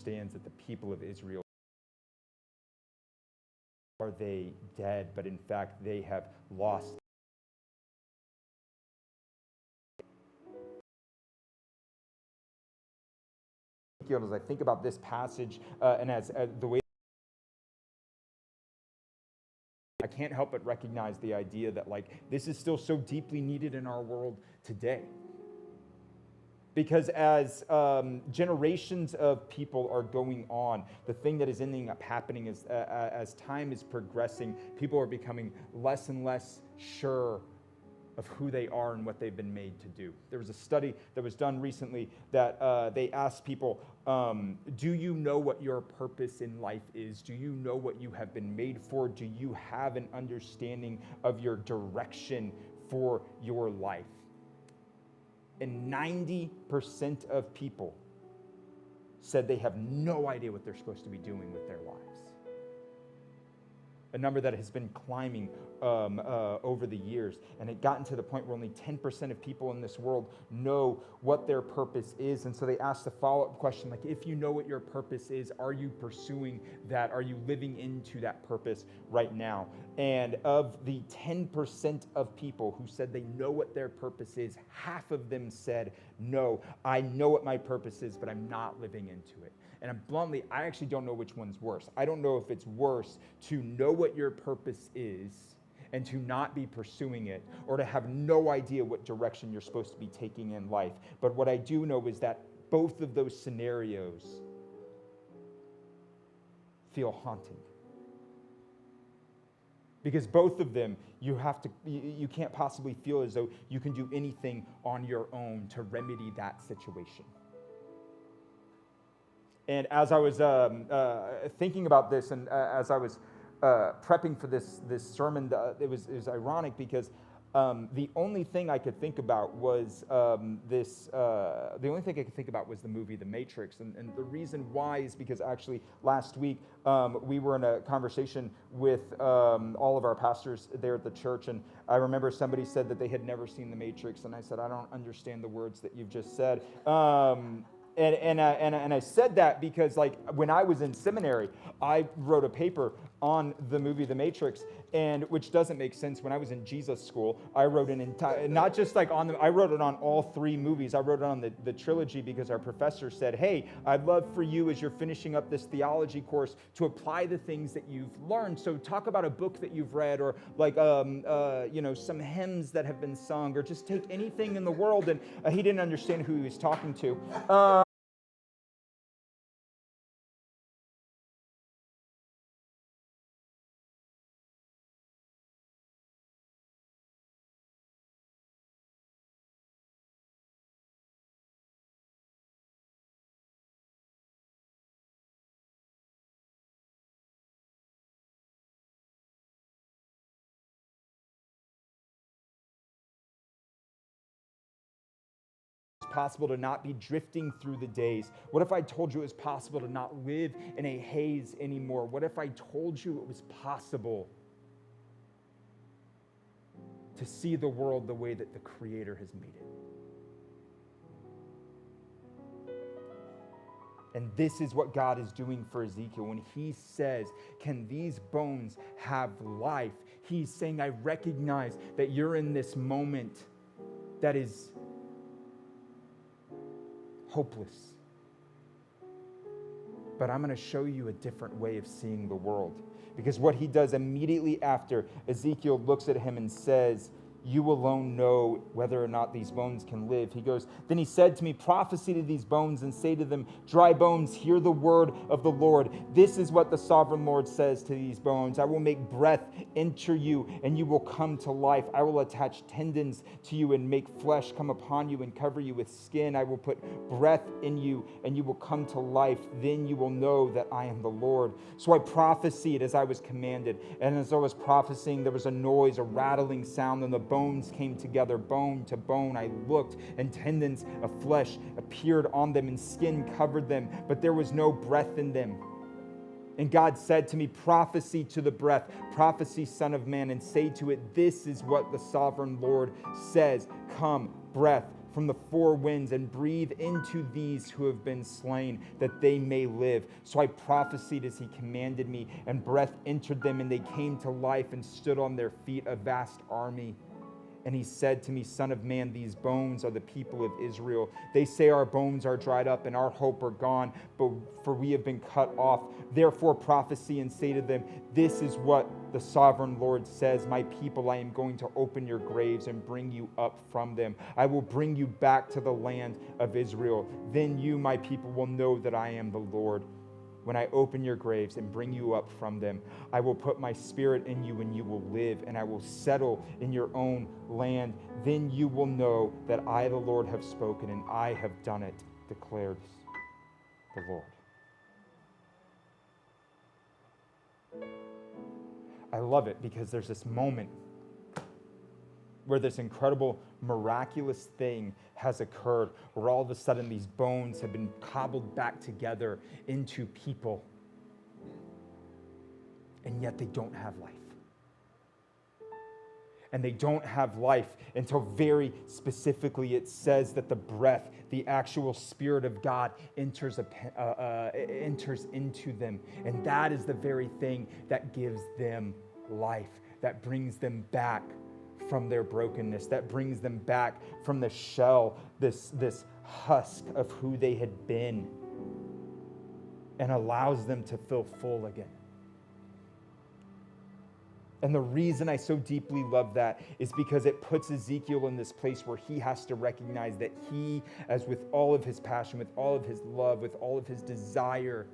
understands that the people of Israel, are they dead? But in fact, they have lost. As I think about this passage and as the way I can't help but recognize the idea that this is still so deeply needed in our world today. Because as generations of people are going on, the thing that is ending up happening is as time is progressing, people are becoming less and less sure of who they are and what they've been made to do. There was a study that was done recently that they asked people, do you know what your purpose in life is? Do you know what you have been made for? Do you have an understanding of your direction for your life? And 90% of people said they have no idea what they're supposed to be doing with their lives. A number that has been climbing over the years. And it gotten to the point where only 10% of people in this world know what their purpose is. And so they asked the follow-up question, if you know what your purpose is, are you pursuing that? Are you living into that purpose right now? And of the 10% of people who said they know what their purpose is, half of them said, no, I know what my purpose is, but I'm not living into it. And bluntly, I actually don't know which one's worse. I don't know if it's worse to know what your purpose is and to not be pursuing it, or to have no idea what direction you're supposed to be taking in life. But what I do know is that both of those scenarios feel haunting. Because both of them, you can't possibly feel as though you can do anything on your own to remedy that situation. And as I was thinking about this, and as I was prepping for this sermon, it was ironic because the only thing I could think about was the only thing I could think about was the movie The Matrix. And the reason why is because actually last week we were in a conversation with all of our pastors there at the church, and I remember somebody said that they had never seen The Matrix, and I said, I don't understand the words that you've just said. And I said that because when I was in seminary, I wrote a paper on the movie The Matrix, and which doesn't make sense. When I was in Jesus school, I wrote an entire, not just I wrote it on all three movies. I wrote it on the trilogy because our professor said, hey, I'd love for you as you're finishing up this theology course to apply the things that you've learned. So talk about a book that you've read, or some hymns that have been sung, or just take anything in the world. And he didn't understand who he was talking to. Possible to not be drifting through the days? What if I told you it was possible to not live in a haze anymore? What if I told you it was possible to see the world the way that the Creator has made it? And this is what God is doing for Ezekiel. When he says, can these bones have life? He's saying, I recognize that you're in this moment that is hopeless. But I'm going to show you a different way of seeing the world. Because what he does immediately after, Ezekiel looks at him and says, you alone know whether or not these bones can live. He goes, then he said to me, prophesy to these bones and say to them, dry bones, hear the word of the Lord. This is what the sovereign Lord says to these bones. I will make breath enter you, and you will come to life. I will attach tendons to you and make flesh come upon you and cover you with skin. I will put breath in you, and you will come to life. Then you will know that I am the Lord. So I prophesied as I was commanded. And as I was prophesying, there was a noise, a rattling sound, and the bones came together, bone to bone. I looked, and tendons of flesh appeared on them, and skin covered them, but there was no breath in them. And God said to me, prophesy to the breath, prophesy, son of man, and say to it, this is what the sovereign Lord says. Come, breath, from the four winds and breathe into these who have been slain, that they may live. So I prophesied as he commanded me, and breath entered them, and they came to life and stood on their feet, a vast army. And he said to me, Son of man, these bones are the people of Israel. They say our bones are dried up and our hope are gone, for we have been cut off. Therefore prophesy and say to them, this is what the sovereign Lord says, my people, I am going to open your graves and bring you up from them. I will bring you back to the land of Israel. Then you, my people, will know that I am the Lord. When I open your graves and bring you up from them, I will put my spirit in you and you will live, and I will settle in your own land. Then you will know that I, the Lord, have spoken, and I have done it, declares the Lord. I love it because there's this moment where this incredible, miraculous thing has occurred, where all of a sudden these bones have been cobbled back together into people, and yet they don't have life. And they don't have life until very specifically it says that the breath, the actual Spirit of God enters into them. And that is the very thing that gives them life, that brings them back from their brokenness, that brings them back from the shell, this husk of who they had been, and allows them to feel full again. And the reason I so deeply love that is because it puts Ezekiel in this place where he has to recognize that he, as with all of his passion, with all of his love, with all of his desire,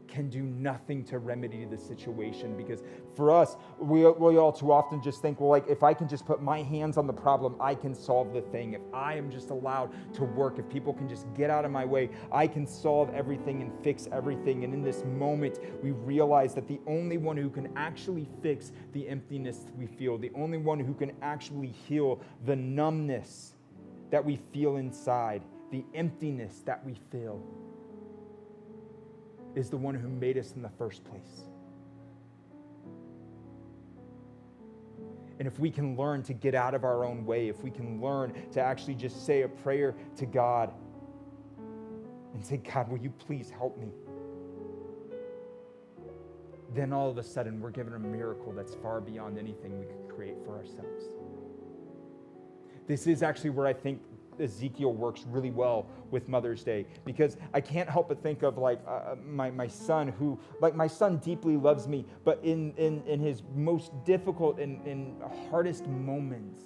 can do nothing to remedy the situation. Because for us, we all too often just think, well, like, if I can just put my hands on the problem, I can solve the thing. If I am just allowed to work, if people can just get out of my way, I can solve everything and fix everything. And in this moment, we realize that the only one who can actually fix the emptiness we feel, the only one who can actually heal the numbness that we feel inside, the emptiness that we feel, is the one who made us in the first place. And if we can learn to get out of our own way, if we can learn to actually just say a prayer to God and say, God, will you please help me? Then all of a sudden we're given a miracle that's far beyond anything we could create for ourselves. This is actually where I think Ezekiel works really well with Mother's Day, because I can't help but think of like my son, who, like, my son deeply loves me, but in his most difficult and hardest moments,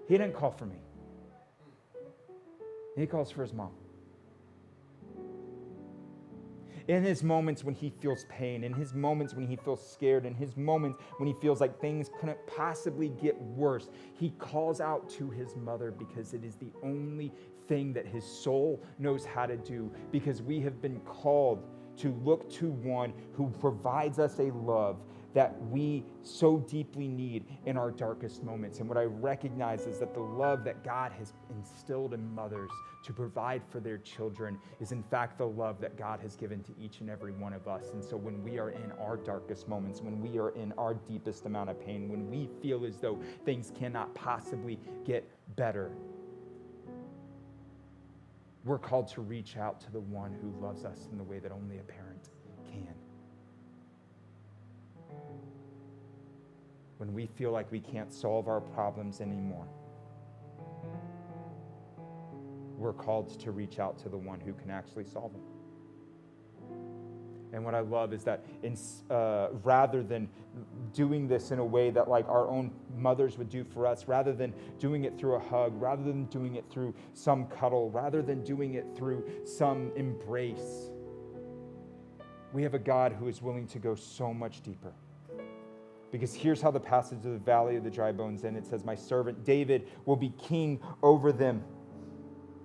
he didn't call for me. He calls for his mom. In his moments when he feels pain, in his moments when he feels scared, in his moments when he feels like things couldn't possibly get worse, he calls out to his mother, because it is the only thing that his soul knows how to do, because we have been called to look to one who provides us a love that we so deeply need in our darkest moments. And what I recognize is that the love that God has instilled in mothers to provide for their children is in fact the love that God has given to each and every one of us. And so when we are in our darkest moments, when we are in our deepest amount of pain, when we feel as though things cannot possibly get better, we're called to reach out to the one who loves us in the way that only a parent can. When we feel like we can't solve our problems anymore, we're called to reach out to the one who can actually solve them. And what I love is that rather than doing this in a way that like our own mothers would do for us, rather than doing it through a hug, rather than doing it through some cuddle, rather than doing it through some embrace, we have a God who is willing to go so much deeper. Because here's how the passage of the Valley of the Dry Bones ends. It says, my servant David will be king over them,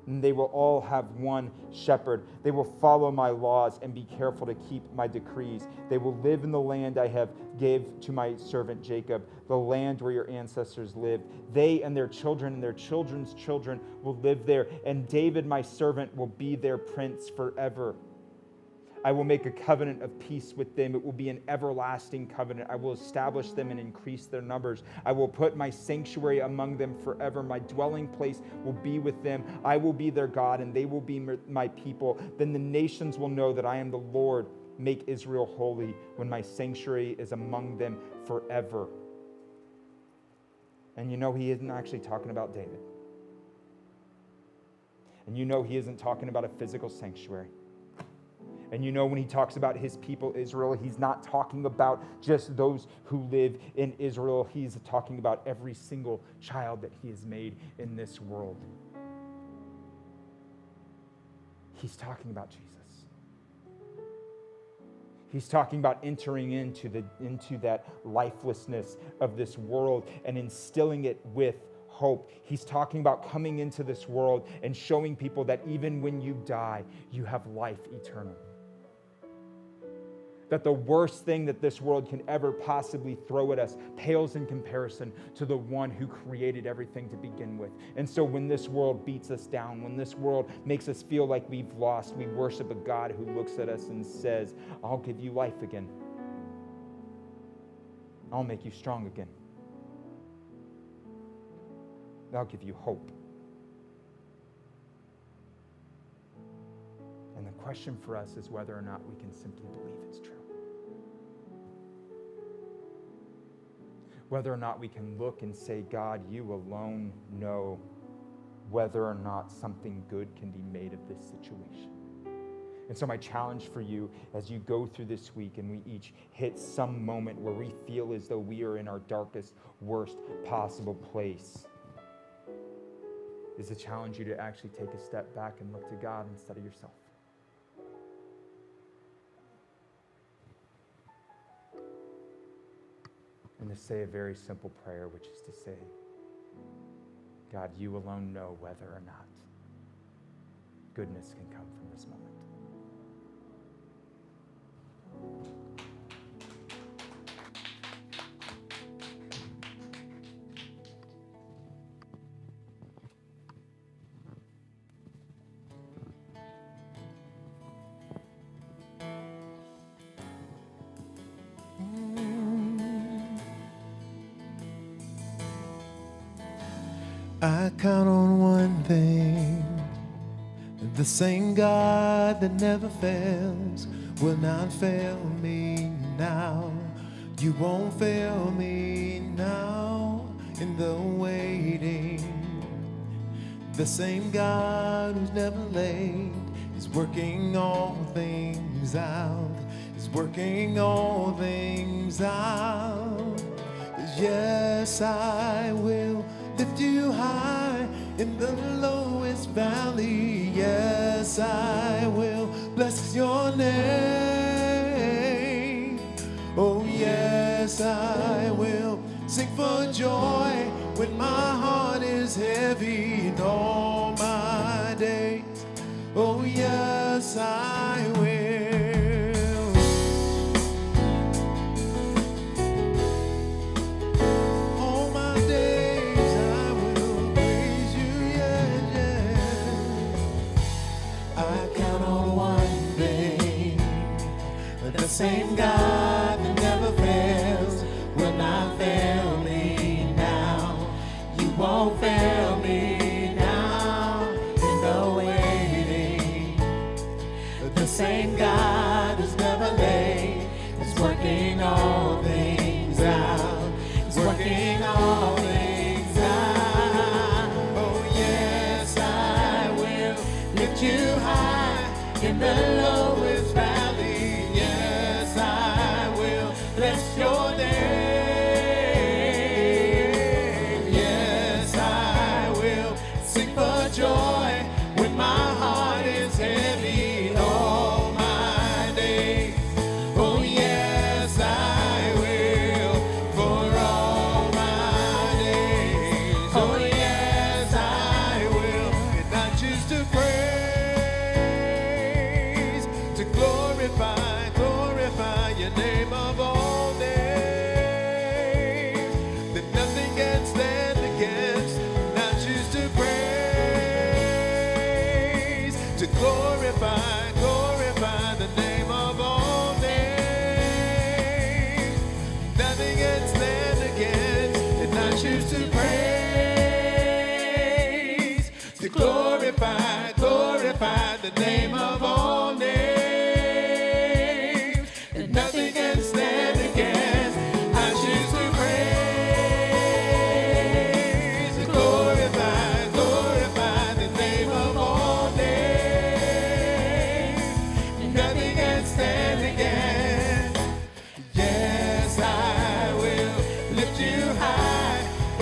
and they will all have one shepherd. They will follow my laws and be careful to keep my decrees. They will live in the land I have gave to my servant Jacob, the land where your ancestors lived. They and their children and their children's children will live there, and David, my servant, will be their prince forever. I will make a covenant of peace with them. It will be an everlasting covenant. I will establish them and increase their numbers. I will put my sanctuary among them forever. My dwelling place will be with them. I will be their God, and they will be my people. Then the nations will know that I am the Lord. Make Israel holy when my sanctuary is among them forever. And you know he isn't actually talking about David. And you know he isn't talking about a physical sanctuary. And you know when he talks about his people Israel, he's not talking about just those who live in Israel. He's talking about every single child that he has made in this world. He's talking about Jesus. He's talking about entering into that lifelessness of this world and instilling it with hope. He's talking about coming into this world and showing people that even when you die, you have life eternal. That the worst thing that this world can ever possibly throw at us pales in comparison to the one who created everything to begin with. And so when this world beats us down, when this world makes us feel like we've lost, we worship a God who looks at us and says, I'll give you life again. I'll make you strong again. I'll give you hope. And the question for us is whether or not we can simply believe it's true. Whether or not we can look and say, God, you alone know whether or not something good can be made of this situation. And so my challenge for you as you go through this week and we each hit some moment where we feel as though we are in our darkest, worst possible place is to challenge you to actually take a step back and look to God instead of yourself. And to say a very simple prayer, which is to say, God, you alone know whether or not goodness can come from this moment. I count on one thing, the same God that never fails will not fail me now. You won't fail me now in the waiting. The same God who's never late is working all things out, is working all things out. Yes, I will lift you high in the lowest valley. Yes, I will bless your name. Oh, yes, I will sing for joy when my heart is heavy in all my days. Oh, yes, I will. Same God that never fails will not fail me now. You won't fail me now in the waiting. The same God who's never late is working all things out. Is working all things out. Oh yes, I will lift you high in the lowest valley. Bless your name. Yes, I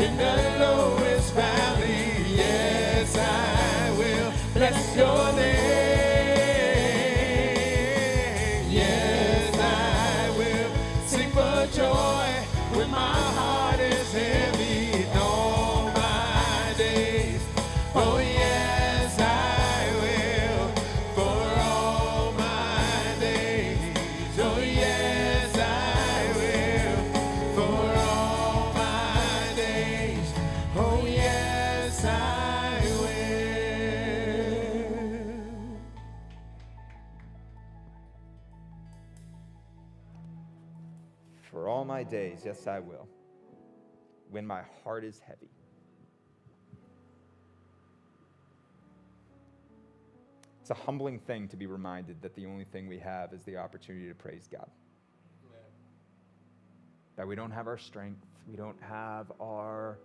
in the lowest valley. Yes, I will bless your name. Yes, I will sing for joy when my heart is heavy in all my days. Oh, yes, I will for all my days. Oh, yes, I will for all my days. Oh, yes, I will. For all my days, yes, I will, when my heart is heavy. It's a humbling thing to be reminded that the only thing we have is the opportunity to praise God. Amen. That we don't have our strength, we don't have our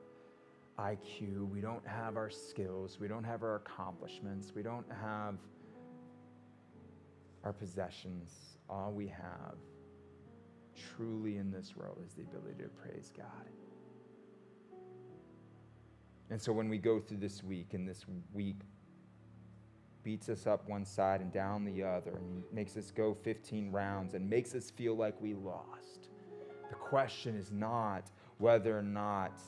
IQ, we don't have our skills, we don't have our accomplishments, we don't have our possessions. All we have truly in this world is the ability to praise God. And so when we go through this week, and this week beats us up one side and down the other, and makes us go 15 rounds and makes us feel like we lost, the question is not whether or not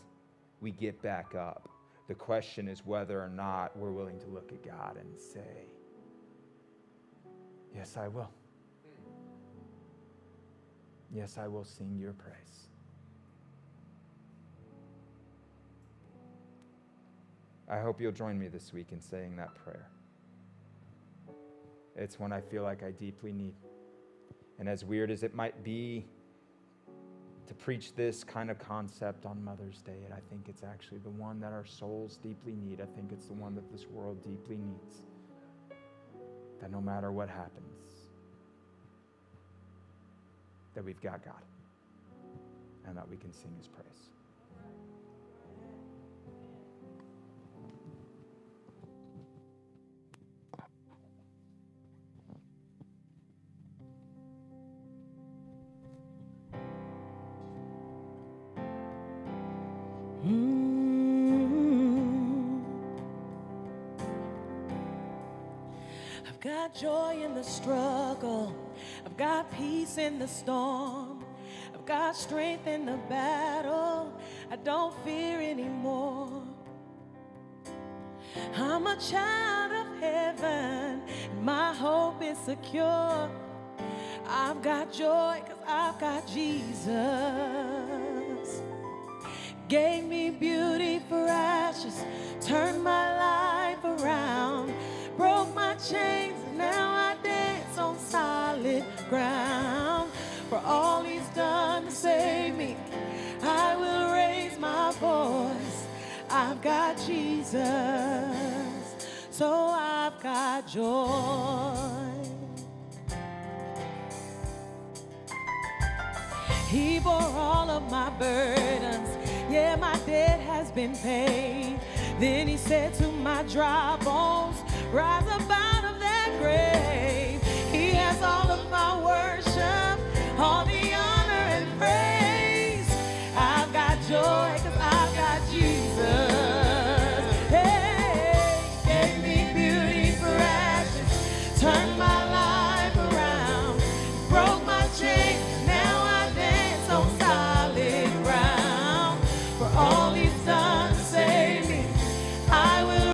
we get back up. The question is whether or not we're willing to look at God and say, yes, I will. Yes, I will sing your praise. I hope you'll join me this week in saying that prayer. It's one I feel like I deeply need. And as weird as it might be to preach this kind of concept on Mother's Day, I think it's actually the one that our souls deeply need. I think it's the one that this world deeply needs. That no matter what happens, that we've got God, and that we can sing his praise. I've got joy in the struggle. I've got peace in the storm. I've got strength in the battle. I don't fear anymore. I'm a child of heaven, and my hope is secure. I've got joy because I've got Jesus. Gave me beauty for ashes, turned my life around, broke my chains, and now I dance on solid ground. For all he's done to save me, I will raise my voice. I've got Jesus, so I've got joy. He bore all of my burdens, yeah, my debt has been paid. Then he said to my dry bones, rise up out of that grave. He has all of my worship,